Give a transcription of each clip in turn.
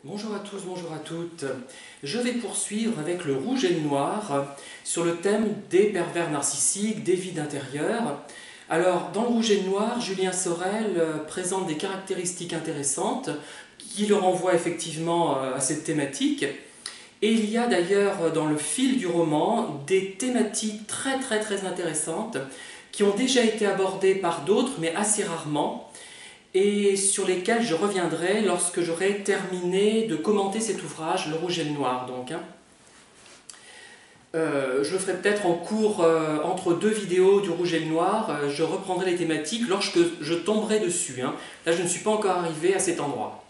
Bonjour à tous, bonjour à toutes. Je vais poursuivre avec le rouge et le noir sur le thème des pervers narcissiques, des vides intérieurs. Alors, dans le rouge et le noir, Julien Sorel présente des caractéristiques intéressantes qui le renvoient effectivement à cette thématique. Et il y a d'ailleurs dans le fil du roman des thématiques très intéressantes qui ont déjà été abordées par d'autres, mais assez rarement, et sur lesquels je reviendrai lorsque j'aurai terminé de commenter cet ouvrage, Le Rouge et le Noir. Je le ferai peut-être en cours entre deux vidéos du Rouge et le Noir, je reprendrai les thématiques lorsque je tomberai dessus. Là, je ne suis pas encore arrivé à cet endroit.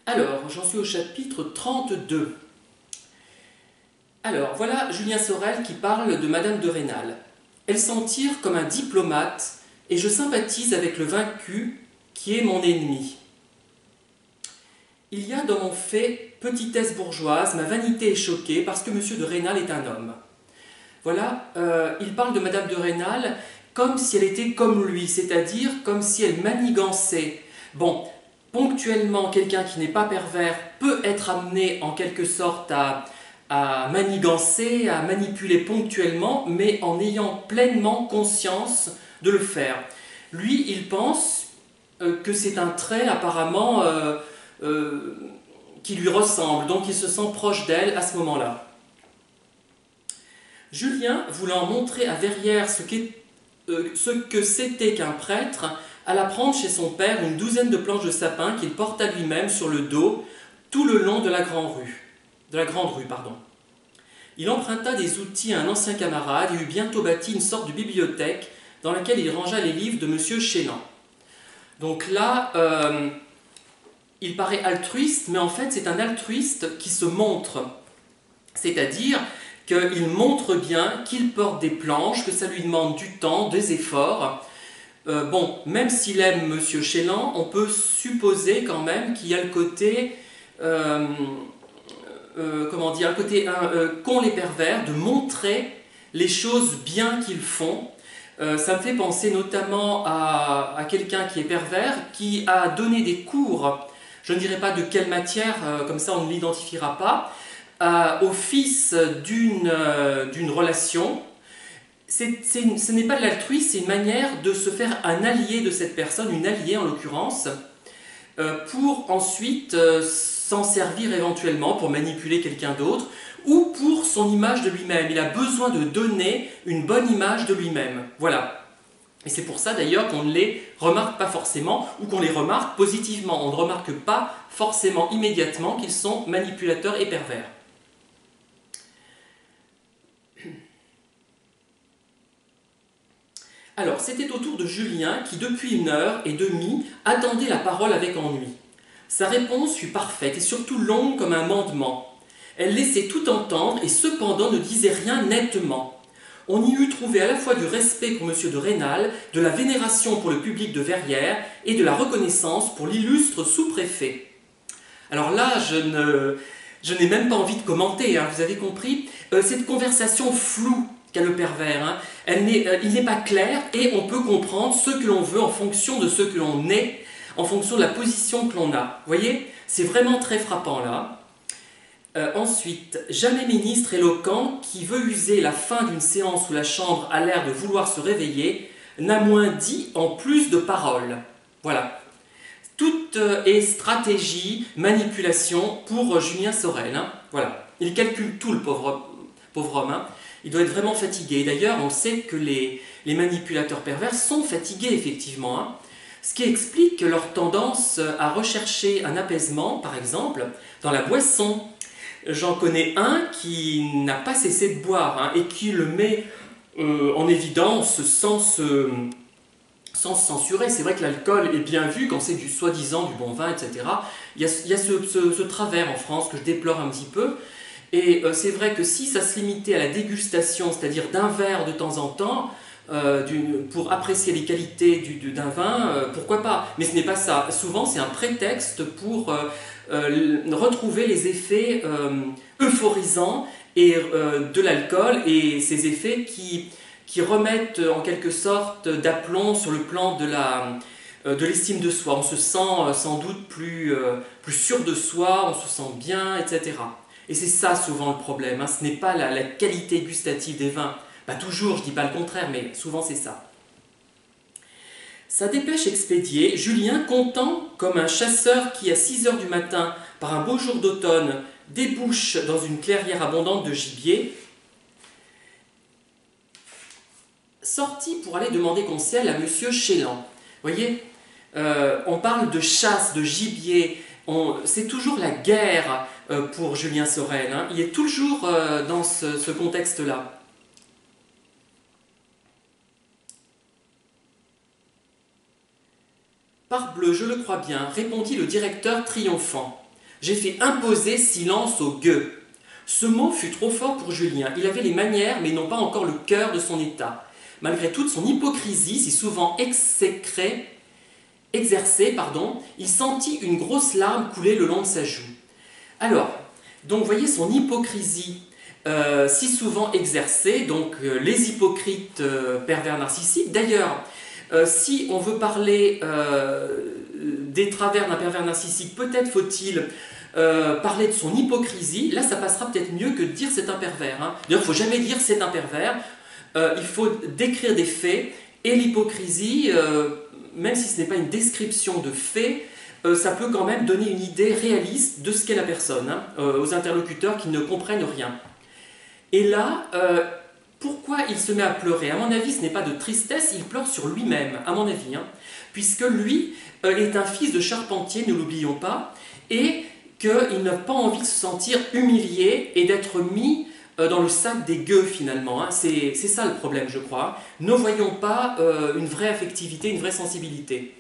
Alors, j'en suis au chapitre 32. Alors, voilà Julien Sorel qui parle de Madame de Rênal. Elle s'en tire comme un diplomate et je sympathise avec le vaincu qui est mon ennemi. Il y a dans mon fait petitesse bourgeoise, ma vanité est choquée parce que M. de Rênal est un homme. Voilà, il parle de Madame de Rênal comme si elle était comme lui, c'est-à-dire comme si elle manigançait. Bon, ponctuellement, quelqu'un qui n'est pas pervers peut être amené en quelque sorte à manigancer, à manipuler ponctuellement, mais en ayant pleinement conscience de le faire. Lui, il pense que c'est un trait apparemment qui lui ressemble, donc il se sent proche d'elle à ce moment-là. Julien, voulant montrer à Verrières ce que c'était qu'un prêtre, alla prendre chez son père une douzaine de planches de sapin qu'il porta lui-même sur le dos tout le long de la grande rue. Il emprunta des outils à un ancien camarade et eut bientôt bâti une sorte de bibliothèque dans laquelle il rangea les livres de M. Chélan. Donc là, il paraît altruiste, mais en fait c'est un altruiste qui se montre. C'est-à-dire qu'il montre bien qu'il porte des planches, que ça lui demande du temps, des efforts. Bon, même s'il aime M. Chélan, on peut supposer quand même qu'il y a le côté... comment dire, un côté qu'ont les pervers, de montrer les choses bien qu'ils font. Ça me fait penser notamment à quelqu'un qui est pervers, qui a donné des cours, je ne dirais pas de quelle matière, comme ça on ne l'identifiera pas, au fils d'une relation. Ce n'est pas de l'altruisme, c'est une manière de se faire un allié de cette personne, une alliée en l'occurrence, pour ensuite s'en servir éventuellement pour manipuler quelqu'un d'autre ou pour son image de lui-même. Il a besoin de donner une bonne image de lui-même. Voilà. Et c'est pour ça d'ailleurs qu'on ne les remarque pas forcément ou qu'on les remarque positivement. On ne remarque pas forcément immédiatement qu'ils sont manipulateurs et pervers. Alors, c'était au tour de Julien qui, depuis 1h30, attendait la parole avec ennui. Sa réponse fut parfaite et surtout longue comme un mandement. Elle laissait tout entendre et cependant ne disait rien nettement. On y eût trouvé à la fois du respect pour M. de Rênal, de la vénération pour le public de Verrières et de la reconnaissance pour l'illustre sous-préfet. Alors là, je n'ai même pas envie de commenter, vous avez compris. Cette conversation floue qu'a le pervers, il n'est pas clair et on peut comprendre ce que l'on veut en fonction de ce que l'on est, en fonction de la position que l'on a. Vous voyez, c'est vraiment très frappant là. Ensuite, jamais ministre éloquent qui veut user la fin d'une séance où la chambre a l'air de vouloir se réveiller n'a moins dit en plus de paroles. Voilà. Tout est stratégie, manipulation pour Julien Sorel. Voilà. Il calcule tout, le pauvre homme. Il doit être vraiment fatigué. D'ailleurs, on sait que les manipulateurs pervers sont fatigués, effectivement. Ce qui explique leur tendance à rechercher un apaisement, par exemple, dans la boisson. J'en connais un qui n'a pas cessé de boire et qui le met en évidence sans se censurer. C'est vrai que l'alcool est bien vu quand c'est du soi-disant du bon vin, etc. Il y a ce travers en France que je déplore un petit peu. Et c'est vrai que si ça se limitait à la dégustation, c'est-à-dire d'un verre de temps en temps, pour apprécier les qualités d'un vin, pourquoi pas? Mais ce n'est pas ça. Souvent, c'est un prétexte pour retrouver les effets euphorisants de l'alcool et ces effets qui remettent en quelque sorte d'aplomb sur le plan de l'estime de soi. On se sent sans doute plus sûr de soi, on se sent bien, etc. Et c'est ça souvent le problème, hein. Ce n'est pas la qualité gustative des vins. Pas toujours, je ne dis pas le contraire, mais souvent c'est ça. Sa dépêche expédiée, Julien, content comme un chasseur qui à 6 heures du matin, par un beau jour d'automne, débouche dans une clairière abondante de gibier, sortit pour aller demander conseil à Monsieur Chélan. Vous voyez, on parle de chasse, de gibier, c'est toujours la guerre pour Julien Sorel, hein. Il est toujours dans ce contexte-là. Parbleu, je le crois bien, répondit le directeur triomphant. J'ai fait imposer silence aux gueux. Ce mot fut trop fort pour Julien. Il avait les manières, mais non pas encore le cœur de son état. Malgré toute son hypocrisie, si souvent exercée, il sentit une grosse larme couler le long de sa joue. Alors, donc vous voyez son hypocrisie si souvent exercée, donc les hypocrites pervers narcissiques. D'ailleurs, si on veut parler des travers d'un pervers narcissique, peut-être faut-il parler de son hypocrisie. Là, ça passera peut-être mieux que de dire c'est un pervers, hein. D'ailleurs, il ne faut jamais dire c'est un pervers. Il faut décrire des faits. Et l'hypocrisie, même si ce n'est pas une description de faits, ça peut quand même donner une idée réaliste de ce qu'est la personne, hein, aux interlocuteurs qui ne comprennent rien. Et là, pourquoi il se met à pleurer? À mon avis, ce n'est pas de tristesse, il pleure sur lui-même, à mon avis, hein, puisque lui est un fils de charpentier, ne l'oublions pas, et qu'il n'a pas envie de se sentir humilié et d'être mis dans le sac des gueux finalement, hein. C'est ça le problème, je crois. Ne voyons pas une vraie affectivité, une vraie sensibilité.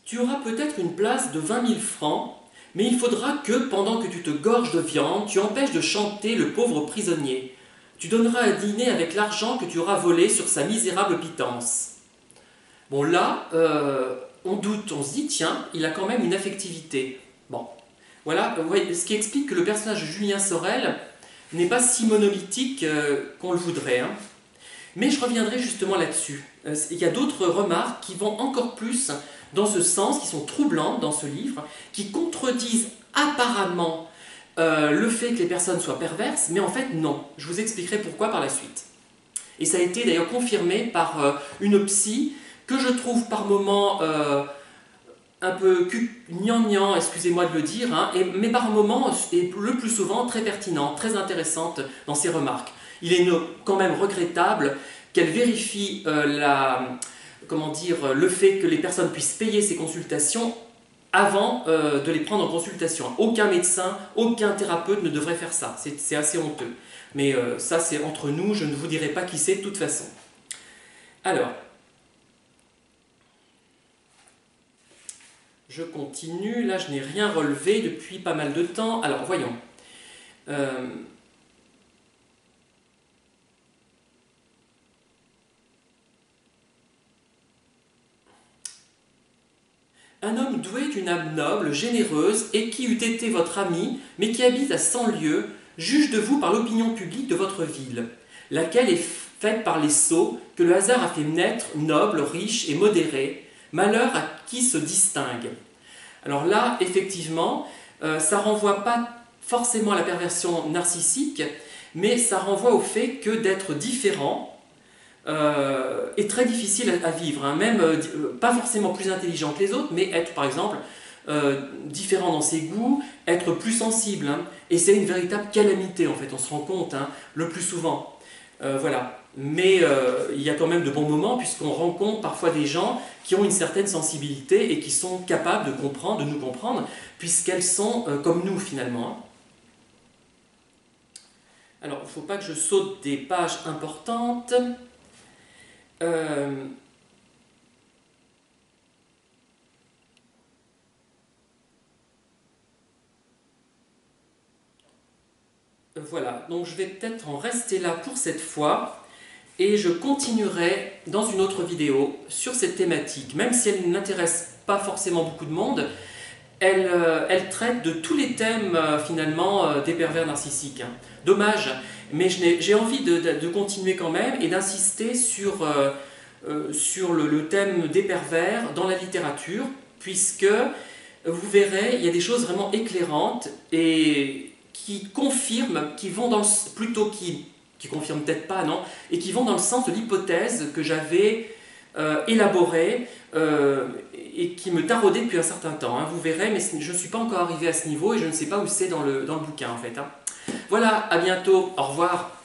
Tu auras peut-être une place de 20 000 francs, mais il faudra que, pendant que tu te gorges de viande, tu empêches de chanter le pauvre prisonnier. Tu donneras un dîner avec l'argent que tu auras volé sur sa misérable pitance. Bon là, on doute, on se dit, tiens, il a quand même une affectivité. Bon, voilà, ce qui explique que le personnage de Julien Sorel n'est pas si monolithique qu'on le voudrait, hein. Mais je reviendrai justement là-dessus. Il y a d'autres remarques qui vont encore plus dans ce sens, qui sont troublantes dans ce livre, qui contredisent apparemment le fait que les personnes soient perverses, mais en fait non. Je vous expliquerai pourquoi par la suite. Et ça a été d'ailleurs confirmé par une psy que je trouve par moments un peu gnangnan, excusez-moi de le dire, hein, mais par moments, et le plus souvent, très pertinente, très intéressante dans ses remarques. Il est quand même regrettable qu'elle vérifie le fait que les personnes puissent payer ces consultations avant de les prendre en consultation. Aucun médecin, aucun thérapeute ne devrait faire ça. C'est assez honteux. Mais ça, c'est entre nous, je ne vous dirai pas qui c'est de toute façon. Alors, je continue. Là, je n'ai rien relevé depuis pas mal de temps. Alors, voyons. Un homme doué d'une âme noble, généreuse, et qui eût été votre ami, mais qui habite à 100 lieues, juge de vous par l'opinion publique de votre ville, laquelle est faite par les sots que le hasard a fait naître, nobles, riches et modérés, malheur à qui se distingue. Alors là, effectivement, ça renvoie pas forcément à la perversion narcissique, mais ça renvoie au fait que d'être différent est très difficile à vivre, hein. Même pas forcément plus intelligent que les autres, mais être par exemple différent dans ses goûts, être plus sensible, hein. Et c'est une véritable calamité en fait, on se rend compte, hein, le plus souvent. Voilà. Mais il y a quand même de bons moments puisqu'on rencontre parfois des gens qui ont une certaine sensibilité et qui sont capables de comprendre, de nous comprendre, puisqu'elles sont comme nous finalement, hein. Alors, il ne faut pas que je saute des pages importantes. Voilà, donc je vais peut-être en rester là pour cette fois et je continuerai dans une autre vidéo sur cette thématique. Même si elle n'intéresse pas forcément beaucoup de monde, elle traite de tous les thèmes finalement des pervers narcissiques, hein. Dommage, mais j'ai envie de continuer quand même et d'insister sur sur le thème des pervers dans la littérature, puisque vous verrez, il y a des choses vraiment éclairantes et qui confirment, qui vont dans le, plutôt qui confirment peut-être pas, non, et qui vont dans le sens de l'hypothèse que j'avais élaborée et qui me taraudait depuis un certain temps. Hein. Vous verrez, mais je ne suis pas encore arrivé à ce niveau et je ne sais pas où c'est dans le bouquin en fait. Hein. Voilà, à bientôt, au revoir.